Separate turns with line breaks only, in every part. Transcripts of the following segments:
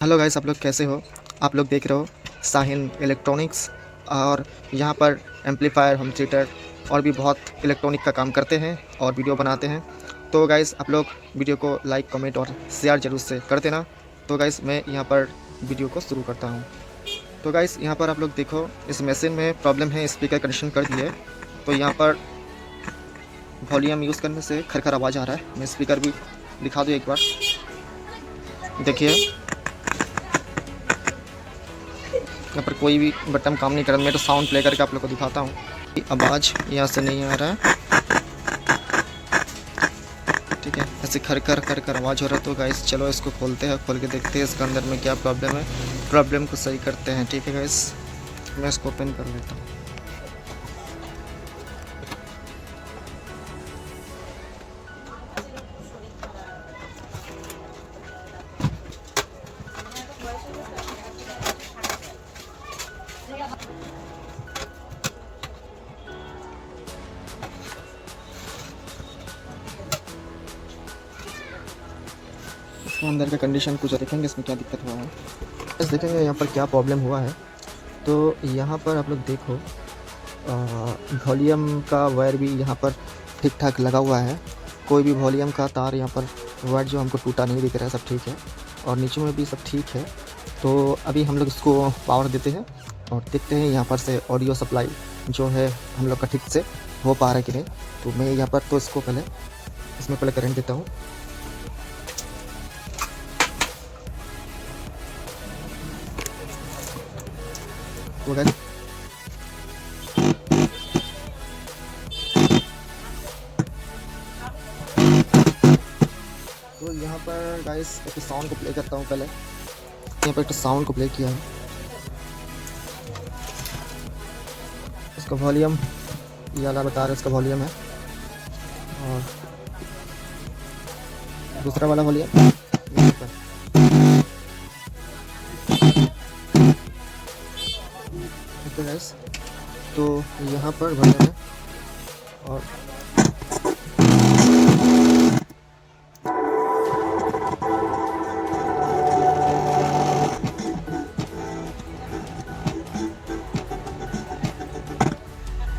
Hello guys, आप लोग कैसे हो। आप लोग देख रहे हो साहिन इलेक्ट्रॉनिक्स। और यहाँ पर एम्पलीफायर, होम थिएटर और भी बहुत इलेक्ट्रॉनिक का काम करते हैं और वीडियो बनाते हैं। तो गाइस आप लोग वीडियो को लाइक, कमेंट और शेयर जरूर से कर देना। तो गाइस मैं यहाँ पर वीडियो को शुरू करता हूँ। तो गाइस यहाँ पर आप लोग देखो, इस मशीन में प्रॉब्लम है, स्पीकर कनेक्शन कर दिए। तो यहाँ पर वॉल्यूम यूज़ करने से खरखर आवाज़ आ रहा है। मैं स्पीकर भी दिखा दूँ एक बार, देखिए यहाँ पर कोई भी बटन काम नहीं कर रहा। मैं तो साउंड प्ले करके आप लोग को दिखाता हूँ। आवाज़ यहाँ से नहीं आ रहा है, ठीक है। ऐसे खर कर कर कर आवाज़ हो रहा है। तो गाइस चलो इसको खोलते हैं, खोल के देखते हैं इसके अंदर में क्या प्रॉब्लम है। प्रॉब्लम को सही करते हैं, ठीक है गाइस। मैं इसको ओपन कर लेता हूँ। इसके अंदर का कंडीशन कुछ देखेंगे, इसमें क्या दिक्कत हुआ है, बस देखेंगे यहाँ पर क्या प्रॉब्लम हुआ है। तो यहाँ पर आप लोग देखो, वॉल्यूम का वायर भी यहाँ पर ठीक ठाक लगा हुआ है। कोई भी वॉल्यूम का तार यहाँ पर वायर जो हमको टूटा नहीं दिख रहा है, सब ठीक है। और नीचे में भी सब ठीक है। तो अभी हम लोग इसको पावर देते हैं और देखते हैं यहाँ पर से ऑडियो सप्लाई जो है हम लोग का ठीक से हो पा रहा है कि नहीं। तो मैं यहाँ पर तो इसको पहले इसमें करंट देता हूँ। तो गाइस तो यहाँ पर गाइस एक साउंड को प्ले करता हूँ पहले। यहाँ पर एक साउंड को प्ले किया है, इसका वॉल्यूम ये वाला बता रहा है, इसका वॉल्यूम है। और दूसरा वाला वॉल्यूम यहाँ पर, ठीक है गाइस। तो यहाँ पर वॉल्यूम है और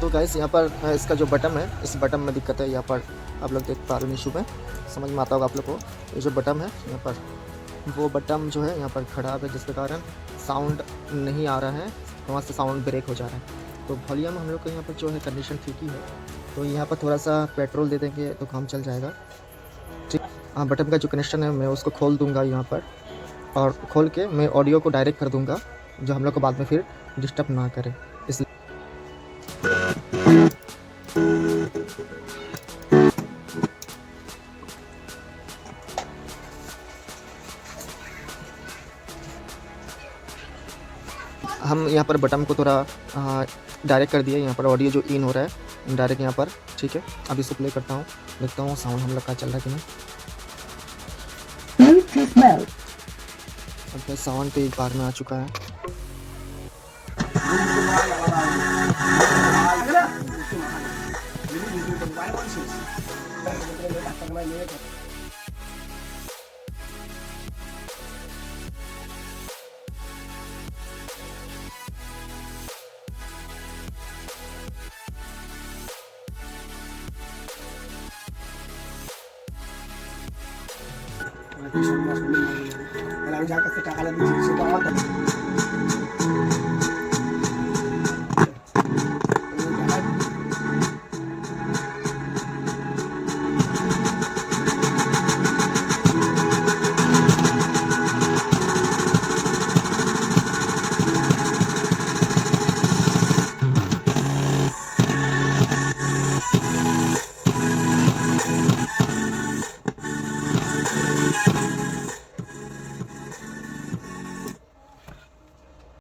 तो गाइस यहाँ पर इसका जो बटन है, इस बटन में दिक्कत है। यहाँ पर आप लोग देख पा रहे हो, इशू में समझ में आता होगा आप लोग को। ये जो बटन है यहाँ पर, वो बटन जो है यहाँ पर खराब है, जिसके कारण साउंड नहीं आ रहा है, वहाँ से साउंड ब्रेक हो जा रहा है। तो वॉल्यूम हम लोग को यहाँ पर जो है कंडीशन ठीक ही है। तो यहाँ पर थोड़ा सा पेट्रोल दे देंगे तो काम चल जाएगा, ठीक। हाँ, बटन का जो कनेक्शन है मैं उसको खोल दूँगा यहाँ पर, और खोल के मैं ऑडियो को डायरेक्ट कर दूँगा, जो हम लोग को बाद में फिर डिस्टर्ब ना करे, इसलिए। हम यहाँ पर बटन को थोड़ा डायरेक्ट कर दिए। यहाँ पर ऑडियो जो इन हो रहा है डायरेक्ट यहाँ पर, ठीक है। अब इसको प्ले करता हूँ, देखता हूँ साउंड हम लोग का चल रहा है कि नहीं। अब साउंड पे एक बार में आ चुका है।
Kalau bisa kasih takala di situ